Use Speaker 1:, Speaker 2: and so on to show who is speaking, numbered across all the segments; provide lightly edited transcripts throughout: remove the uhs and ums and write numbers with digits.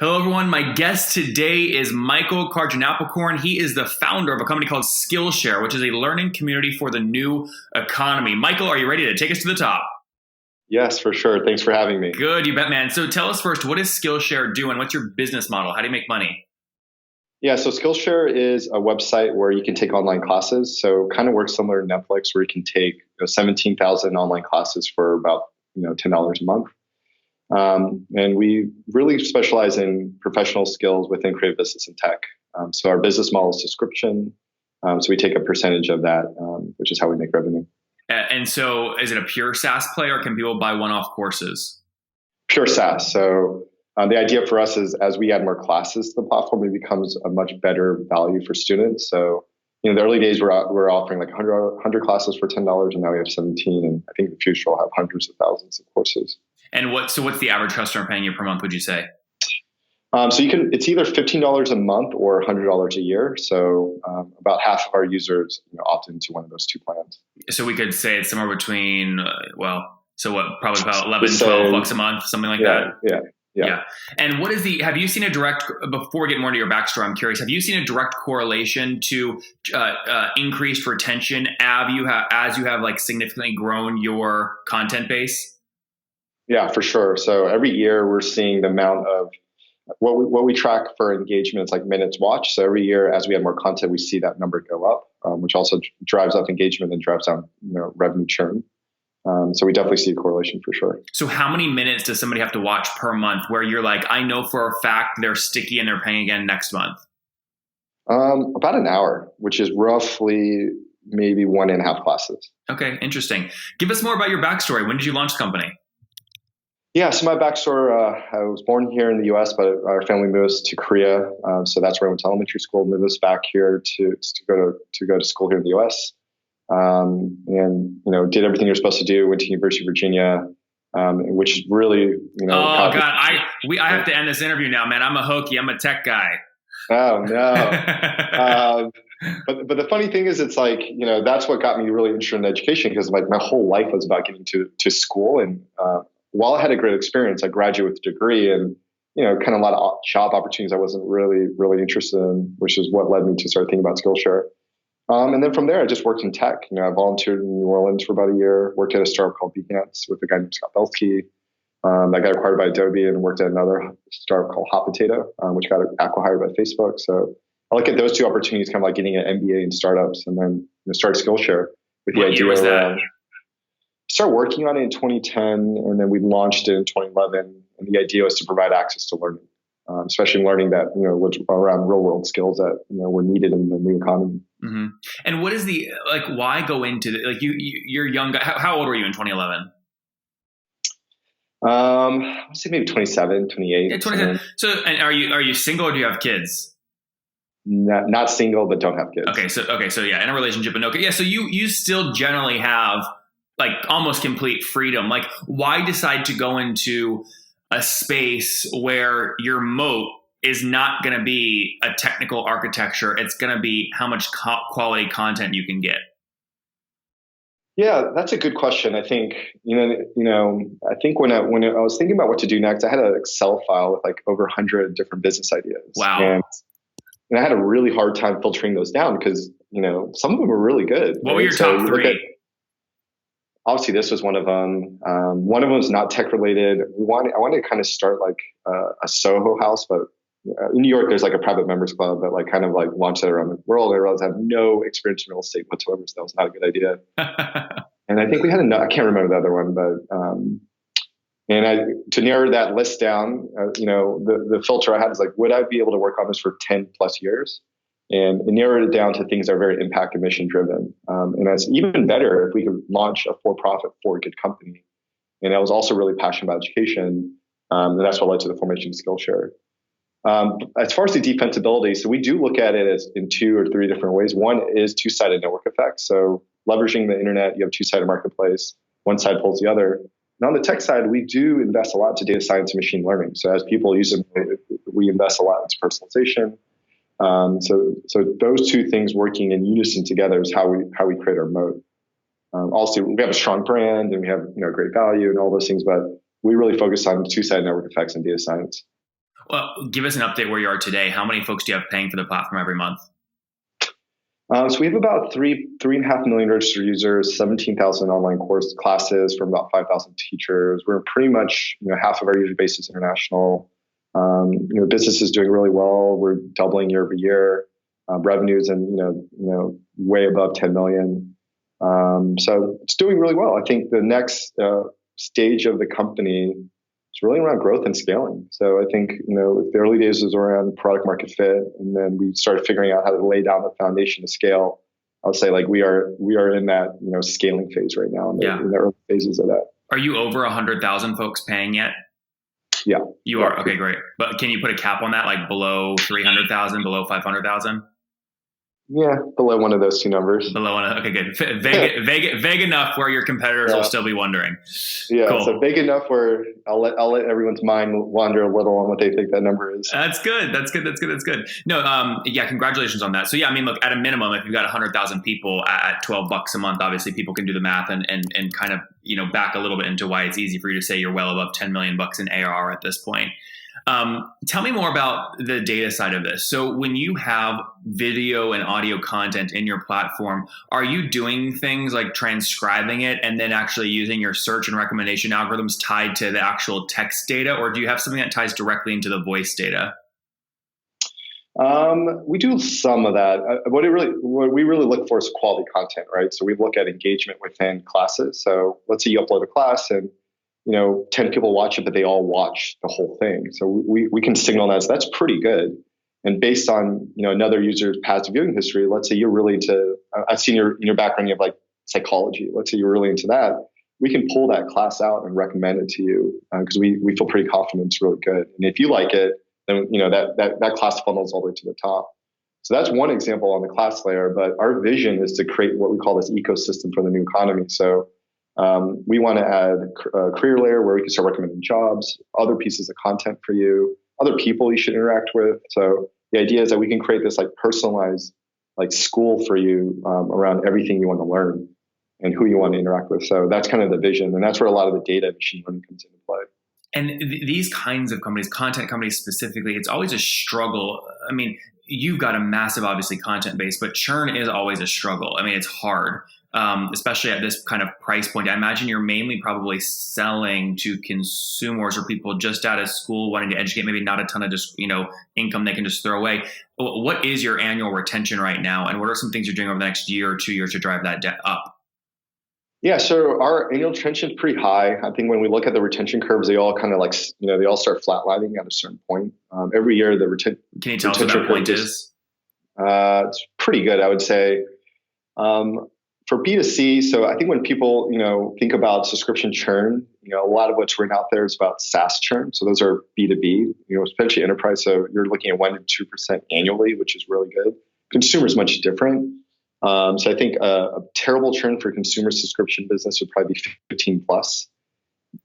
Speaker 1: Hello, everyone. My guest today is Michael Karnjanaprakorn. He is the founder of a company called Skillshare, which is a learning community for the new economy. Michael, are you ready to take us to the top?
Speaker 2: Yes, for sure. Thanks for having me.
Speaker 1: Good, you bet, man. So tell us first, what does Skillshare do and what's your business model? How do you make money?
Speaker 2: Yeah, so Skillshare is a website where you can take online classes. So kind of works similar to Netflix, where you can take 17,000 online classes for about $10 a month. And we really specialize in professional skills within creative business and tech. So our business model is subscription. So we take a percentage of that, which is how we make revenue.
Speaker 1: And so is it a pure SaaS play or can people buy one-off courses?
Speaker 2: Pure SaaS. So the idea for us is as we add more classes to the platform, it becomes a much better value for students. So in the early days, we're offering like 100 classes for $10, and now we have 17. And I think in the future, we'll have hundreds of thousands of courses.
Speaker 1: And what's the average customer paying you per month, would you say?
Speaker 2: So it's either $15 a month or $100 a year. So about half of our users opt into one of those two plans.
Speaker 1: So we could say it's somewhere between, probably about 11, 12 bucks a month, something like that?
Speaker 2: Yeah.
Speaker 1: And have you seen before we get more into your backstory, I'm curious, have you seen a direct correlation to increased retention as you have like significantly grown your content base?
Speaker 2: Yeah, for sure. So every year we're seeing the amount of what we track for engagement is like minutes watched. So every year as we have more content, we see that number go up, which also drives up engagement and drives down revenue churn. So we definitely see a correlation for sure.
Speaker 1: So how many minutes does somebody have to watch per month where you're like, I know for a fact they're sticky and they're paying again next month?
Speaker 2: About an hour, which is roughly maybe 1.5 classes.
Speaker 1: Okay, interesting. Give us more about your backstory. When did you launch the company?
Speaker 2: Yeah, so my backstory, I was born here in the U.S., but our family moved to Korea. So that's where I went to elementary school, moved us back here to go to school here in the U.S. And did everything you're supposed to do. Went to University of Virginia, which is really
Speaker 1: Oh God, I have to end this interview now, man. I'm a Hokie. I'm a tech guy.
Speaker 2: Oh no. But the funny thing is, it's like that's what got me really interested in education, because like my whole life was about getting to school. And while I had a great experience, I graduated with a degree and kind of a lot of job opportunities I wasn't really interested in, which is what led me to start thinking about Skillshare. And then from there, I just worked in tech. I volunteered in New Orleans for about a year, worked at a startup called Behance with a guy named Scott Belsky. That got acquired by Adobe, and worked at another startup called Hot Potato, which got acquired by Facebook. So I look at those two opportunities kind of like getting an MBA in startups, and then started Skillshare with the idea.
Speaker 1: What year was that?
Speaker 2: Started working on it in 2010, and then we launched it in 2011. And the idea was to provide access to learning, especially learning that was around real world skills that were needed in the new economy.
Speaker 1: Mm-hmm. And what is why go into you're young guy? How old were you in 2011?
Speaker 2: I'd say maybe 27, 28.
Speaker 1: Yeah, 27. So, and are you single or do you have kids?
Speaker 2: Not single, but don't have kids.
Speaker 1: Okay. So yeah, in a relationship, but okay. Yeah. So you still generally have like almost complete freedom. Like, why decide to go into a space where your moat is not going to be a technical architecture? It's going to be how much quality content you can get.
Speaker 2: Yeah, that's a good question. I think, I think when I was thinking about what to do next, I had an Excel file with like over 100 different business ideas.
Speaker 1: Wow.
Speaker 2: And I had a really hard time filtering those down because, some of them were really good.
Speaker 1: What were your top three?
Speaker 2: Obviously, this was one of them. One of them was not tech related. I wanted to kind of start like a Soho house, but in New York, there's like a private members club that like kind of like launched that around the world. I realized I have no experience in real estate whatsoever, so that was not a good idea. And I think we had I can't remember the other one, but to narrow that list down, the filter I had is like, would I be able to work on this for 10 plus years? And it narrowed it down to things that are very impact and mission driven. And that's even better if we could launch a for-profit, for-good company. And I was also really passionate about education. And that's what led to the formation of Skillshare. As far as the defensibility, so we do look at it as in 2 or 3 different ways. One is two-sided network effects. So leveraging the internet, you have two-sided marketplace. One side pulls the other. And on the tech side, we do invest a lot into data science and machine learning. So as people use them, we invest a lot into personalization. So those two things working in unison together is how we create our moat. Also, we have a strong brand and we have great value and all those things, but we really focus on two-sided network effects and data science.
Speaker 1: Well, give us an update where you are today. How many folks do you have paying for the platform every month?
Speaker 2: So we have about 3.5 million registered users, 17,000 online course classes from about 5,000 teachers. We're pretty much, half of our user base is international. Business is doing really well. We're doubling year over year. Revenues and way above 10 million. So it's doing really well. I think the next stage of the company is really around growth and scaling. So I think the early days was around product market fit, and then we started figuring out how to lay down the foundation to scale. I'll say like we are in that scaling phase right now, in the early phases of that.
Speaker 1: Are you over 100,000 folks paying yet?
Speaker 2: Yeah,
Speaker 1: you are. Okay, great. But can you put a cap on that, like below 300,000, below 500,000?
Speaker 2: Yeah, below one of those two numbers.
Speaker 1: Below one. Okay, good. Vague enough where your competitors will still be wondering.
Speaker 2: Yeah,
Speaker 1: cool.
Speaker 2: So vague enough where I'll let everyone's mind wander a little on what they think that number is.
Speaker 1: That's good. No, congratulations on that. So yeah, I mean, look, at a minimum, if you've got 100,000 people at $12 a month, obviously people can do the math and kind of back a little bit into why it's easy for you to say you're well above 10 million bucks in ARR at this point. Tell me more about the data side of this. So when you have video and audio content in your platform, are you doing things like transcribing it and then actually using your search and recommendation algorithms tied to the actual text data, or do you have something that ties directly into the voice data?
Speaker 2: We do some of that. What we really look for is quality content, right? So we look at engagement within classes. So let's say you upload a class and 10 people watch it, but they all watch the whole thing. So we can signal that. So that's pretty good. And based on, another user's past viewing history, let's say you're really into, I've seen your background, you have like psychology. Let's say you're really into that. We can pull that class out and recommend it to you because we feel pretty confident it's really good. And if you like it, then, that class funnels all the way to the top. So that's one example on the class layer. But our vision is to create what we call this ecosystem for the new economy. So we want to add a career layer where we can start recommending jobs, other pieces of content for you, other people you should interact with. So the idea is that we can create this like personalized like school for you around everything you want to learn and who you want to interact with. So that's kind of the vision. And that's where a lot of the data machine learning comes into play.
Speaker 1: And these kinds of companies, content companies specifically, it's always a struggle. I mean, you've got a massive, obviously, content base, but churn is always a struggle. I mean, it's hard. Especially at this kind of price point. I imagine you're mainly probably selling to consumers or people just out of school wanting to educate, maybe not a ton of just, income they can just throw away. What is your annual retention right now? And what are some things you're doing over the next year or 2 years to drive that up?
Speaker 2: Yeah, so our annual retention is pretty high. I think when we look at the retention curves, they all kind of like, they all start flatlining at a certain point. Every year, the retention.
Speaker 1: Can you tell us what that point is?
Speaker 2: It's pretty good, I would say. For B2C, so I think when people, think about subscription churn, a lot of what's written out there is about SaaS churn. So those are B2B, especially enterprise. So you're looking at 1% to 2% annually, which is really good. Consumer is much different. So I think a terrible churn for consumer subscription business would probably be 15 plus.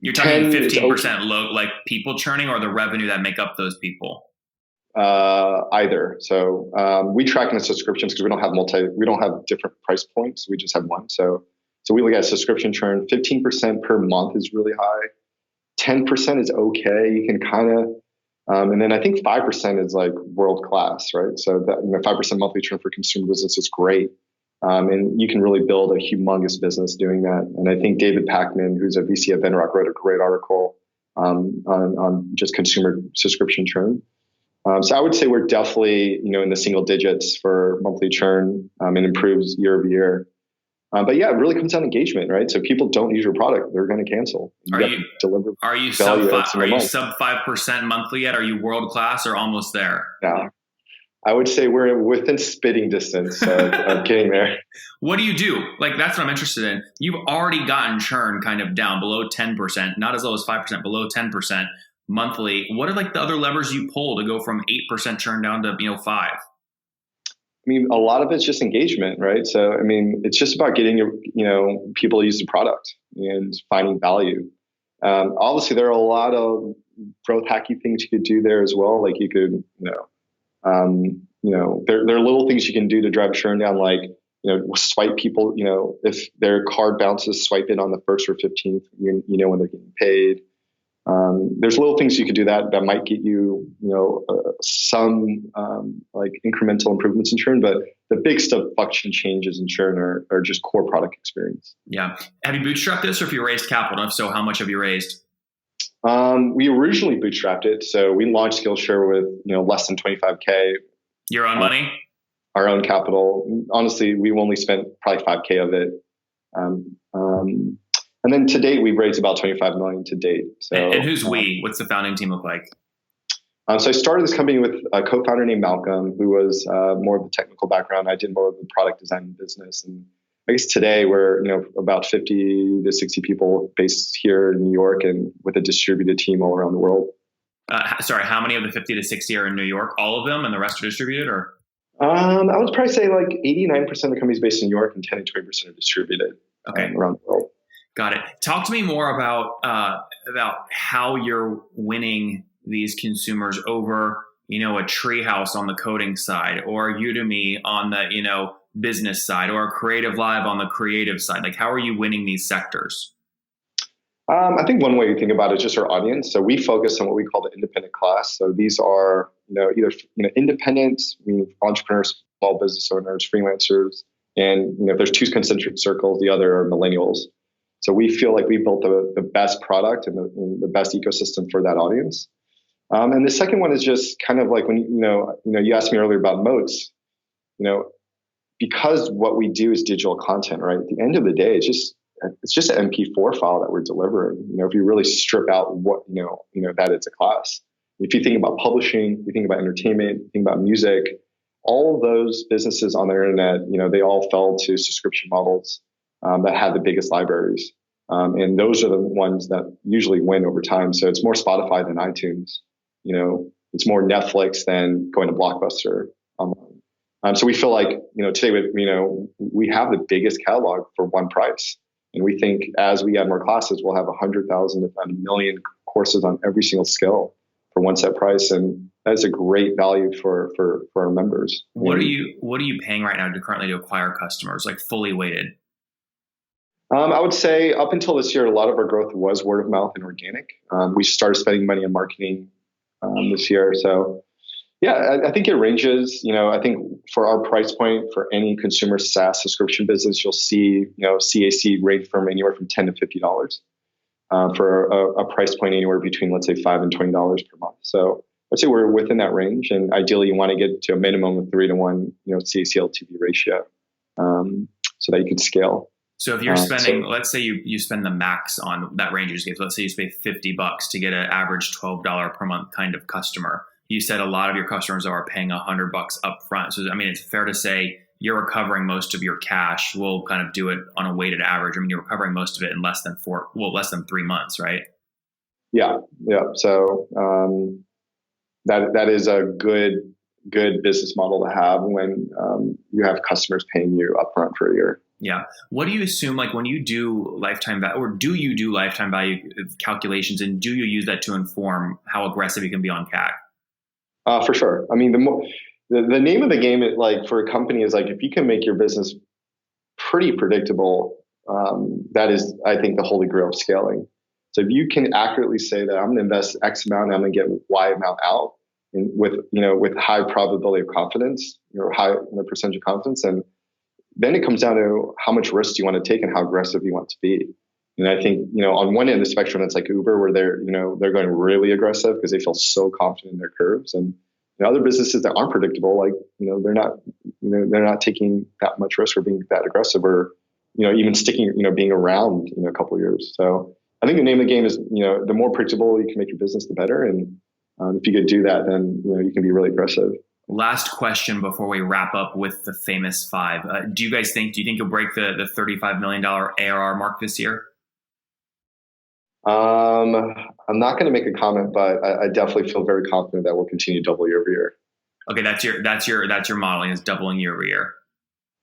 Speaker 1: You're talking 15% low, like people churning, or the revenue that make up those people?
Speaker 2: Either. So we track in the subscriptions because we don't have different price points. We just have one. So we look at subscription churn. 15% per month is really high. 10% is okay. You can kind of, and then I think 5% is like world class, right? So that 5% monthly churn for consumer business is great. And you can really build a humongous business doing that. And I think David Packman, who's a VC at Venrock, wrote a great article on just consumer subscription churn. So I would say we're definitely, in the single digits for monthly churn and improves year over year. But yeah, it really comes down to engagement, right? So if people don't use your product, they're going to cancel.
Speaker 1: Are you sub 5% monthly yet? Are you world class or almost there?
Speaker 2: Yeah, I would say we're within spitting distance of getting there.
Speaker 1: What do you do? Like, that's what I'm interested in. You've already gotten churn kind of down below 10%, not as low as 5%, below 10%. Monthly. What are like the other levers you pull to go from 8% churn down to 5%?
Speaker 2: I mean, a lot of it's just engagement, right? So I mean, it's just about getting people to use the product and finding value. Obviously, there are a lot of growth hacky things you could do there as well. Like you could, there are little things you can do to drive churn down, like swipe people. If their card bounces, swipe it on the 1st or 15th. When they're getting paid. There's little things you could do that might get you, some like incremental improvements in churn, but the big step function changes in churn are just core product experience.
Speaker 1: Yeah. Have you bootstrapped this, or if you raised capital? If so, how much have you raised?
Speaker 2: We originally bootstrapped it, so we launched Skillshare with less than 25K.
Speaker 1: Your own money?
Speaker 2: Our own capital. Honestly, we only spent probably 5K of it. And then to date, we've raised about 25 million to date. So,
Speaker 1: and who's we? What's the founding team look like?
Speaker 2: So I started this company with a co-founder named Malcolm, who was more of the technical background. I did more of the product design business. And I guess today we're about 50 to 60 people based here in New York and with a distributed team all around the world.
Speaker 1: Sorry, how many of the 50 to 60 are in New York? All of them, and the rest are distributed, or?
Speaker 2: I would probably say like 89% of the companies based in New York and 10 to 20% are distributed around the world.
Speaker 1: Got it. Talk to me more about how you're winning these consumers over, a Treehouse on the coding side, or Udemy on the, business side, or Creative Live on the creative side. Like, how are you winning these sectors?
Speaker 2: I think one way to think about it is just our audience. So we focus on what we call the independent class. So these are, either independents, meaning entrepreneurs, small business owners, freelancers, and if there's two concentric circles, the other are millennials. So we feel like we built the best product and the best ecosystem for that audience. And the second one is just kind of like when you asked me earlier about moats. Because what we do is digital content, right? At the end of the day, it's just an MP4 file that we're delivering. If you really strip out what that it's a class. If you think about publishing, you think about entertainment, you think about music, all of those businesses on the internet, they all fell to subscription models that had the biggest libraries. And those are the ones that usually win over time. So it's more Spotify than iTunes. It's more Netflix than going to Blockbuster online. So we feel like, today, we have the biggest catalog for one price. And we think as we add more classes, we'll have 100,000, if not 1 million courses on every single skill for one set price. And that is a great value for our members.
Speaker 1: What are you paying right now currently to acquire customers, like fully weighted?
Speaker 2: I would say up until this year, a lot of our growth was word of mouth and organic. We started spending money on marketing this year. So yeah, I think it ranges. I think for our price point for any consumer SaaS subscription business, you'll see, CAC range from anywhere from $10 to $50 for a price point anywhere between, let's say, $5 and $20 per month. So I'd say we're within that range. And ideally, you want to get to a minimum of 3-to-1, CAC LTV ratio so that you can scale.
Speaker 1: So if you're spending, let's say you spend the max on that range you just gave. So let's say you spend $50 to get an average $12 per month kind of customer. You said a lot of your customers are paying $100 up front. So, it's fair to say you're recovering most of your cash. We'll kind of do it on a weighted average. You're recovering most of it in less than 3 months, right?
Speaker 2: Yeah. So that is a good business model to have when you have customers paying you upfront for a year.
Speaker 1: Yeah. What do you assume, like when you do lifetime value, or do you do lifetime value calculations, and do you use that to inform how aggressive you can be on CAC?
Speaker 2: For sure. The name of the game, for a company is like, if you can make your business pretty predictable, that is, I think, the holy grail of scaling. So if you can accurately say that I'm going to invest X amount and I'm going to get Y amount out, and with high probability of confidence, high percentage of confidence, and then it comes down to how much risk do you want to take and how aggressive you want to be. And I think, on one end of the spectrum, it's like Uber, where they're going really aggressive because they feel so confident in their curves. And other businesses that aren't predictable, like, they're not taking that much risk or being that aggressive, or, even sticking, being around, a couple of years. So I think the name of the game is, the more predictable you can make your business, the better. And if you could do that, then, you can be really aggressive.
Speaker 1: Last question before we wrap up with the famous 5. Do you think you'll break the $35 million ARR mark this year?
Speaker 2: I'm not going to make a comment, but I definitely feel very confident that we'll continue to double year over year.
Speaker 1: Okay, that's your modeling, is doubling year over year.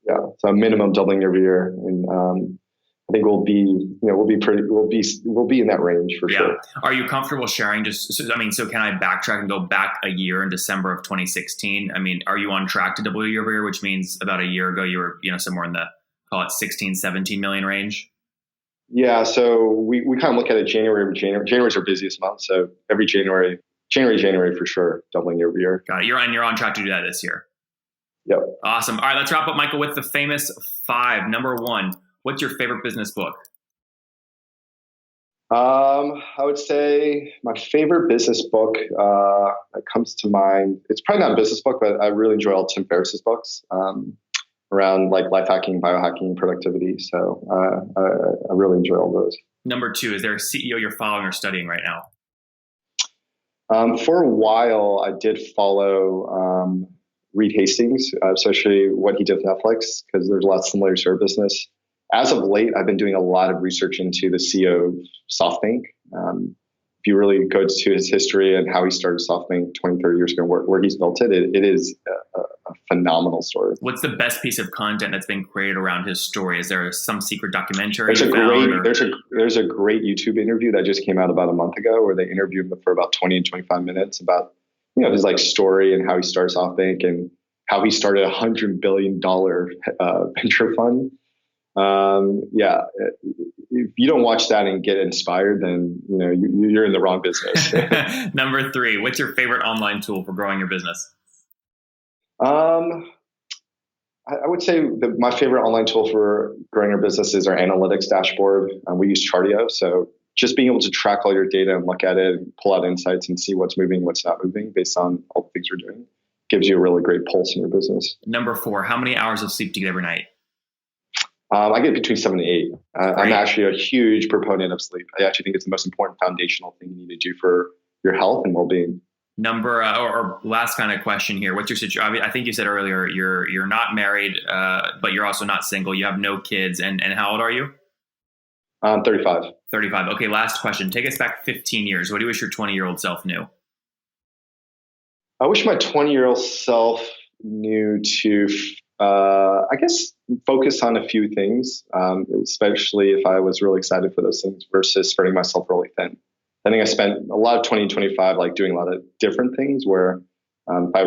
Speaker 2: Yeah, so a minimum doubling year over year, and I think we'll be in that range for sure.
Speaker 1: Are you comfortable sharing? So can I backtrack and go back a year in December of 2016? Are you on track to double year over year, which means about a year ago you were somewhere in the, call it 16, 17 million range?
Speaker 2: Yeah, so we kind of look at it January. January's our busiest month, so every January for sure, doubling year over year.
Speaker 1: Got it. You're on track to do that this year.
Speaker 2: Yep.
Speaker 1: Awesome. All right, let's wrap up, Michael, with the famous 5. Number 1, what's your favorite business book?
Speaker 2: I would say my favorite business book that comes to mind. It's probably not a business book, but I really enjoy all Tim Ferriss's books around like life hacking, biohacking, productivity. So I really enjoy all those.
Speaker 1: Number 2, is there a CEO you're following or studying right now?
Speaker 2: For a while, I did follow Reed Hastings, especially what he did with Netflix, because there's a lot of similarities to our business. As of late, I've been doing a lot of research into the CEO of SoftBank. If you really go to his history and how he started SoftBank 20, 30 years ago, where he's built it, it is a phenomenal story.
Speaker 1: What's the best piece of content that's been created around his story? Is there some secret documentary?
Speaker 2: There's a great YouTube interview that just came out about a month ago where they interviewed him for about 20 and 25 minutes about his like story and how he started SoftBank and how he started $100 billion venture fund. If you don't watch that and get inspired, then you're in the wrong business.
Speaker 1: Number 3, what's your favorite online tool for growing your business?
Speaker 2: I would say my favorite online tool for growing our business is our analytics dashboard. We use Chartio, so just being able to track all your data and look at it, and pull out insights, and see what's moving, what's not moving, based on all the things we're doing, gives you a really great pulse in your business.
Speaker 1: Number 4, how many hours of sleep do you get every night?
Speaker 2: I get between 7 to 8. I'm actually a huge proponent of sleep. I actually think it's the most important foundational thing you need to do for your health and well-being.
Speaker 1: Number or last kind of question here. What's your situation? I think you said earlier you're not married, but you're also not single. You have no kids, and how old are you?
Speaker 2: 35.
Speaker 1: 35. Okay, last question. Take us back 15 years. What do you wish your 20-year-old self knew?
Speaker 2: I wish my 20-year-old self knew to, I guess, focus on a few things, especially if I was really excited for those things versus spreading myself really thin. I think I spent a lot of 2025 like doing a lot of different things where if I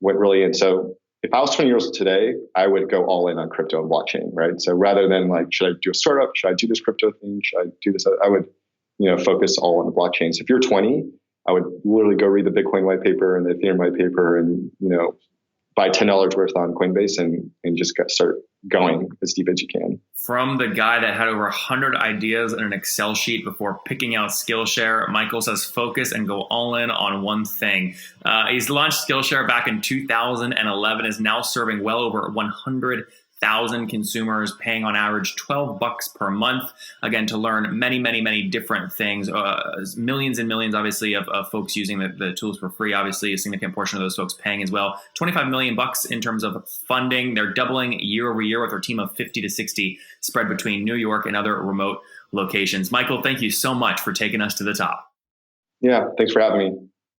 Speaker 2: went really in. So if I was 20 years old today, I would go all in on crypto and blockchain, right? So rather than like, should I do a startup? Should I do this crypto thing? Should I do this? I would, focus all on the blockchain. So if you're 20, I would literally go read the Bitcoin white paper and the Ethereum white paper and, buy $10 worth on Coinbase and just start going as deep as you can.
Speaker 1: From the guy that had over 100 ideas in an Excel sheet before picking out Skillshare, Michael says focus and go all in on one thing. He's launched Skillshare back in 2011, is now serving well over 100,000 consumers, paying on average $12 per month, again, to learn many, many, many different things. Millions and millions, obviously, of folks using the tools for free. Obviously, a significant portion of those folks paying as well. $25 million in terms of funding. They're doubling year over year with their team of 50 to 60 spread between New York and other remote locations. Michael, thank you so much for taking us to the top.
Speaker 2: Yeah, thanks for having me.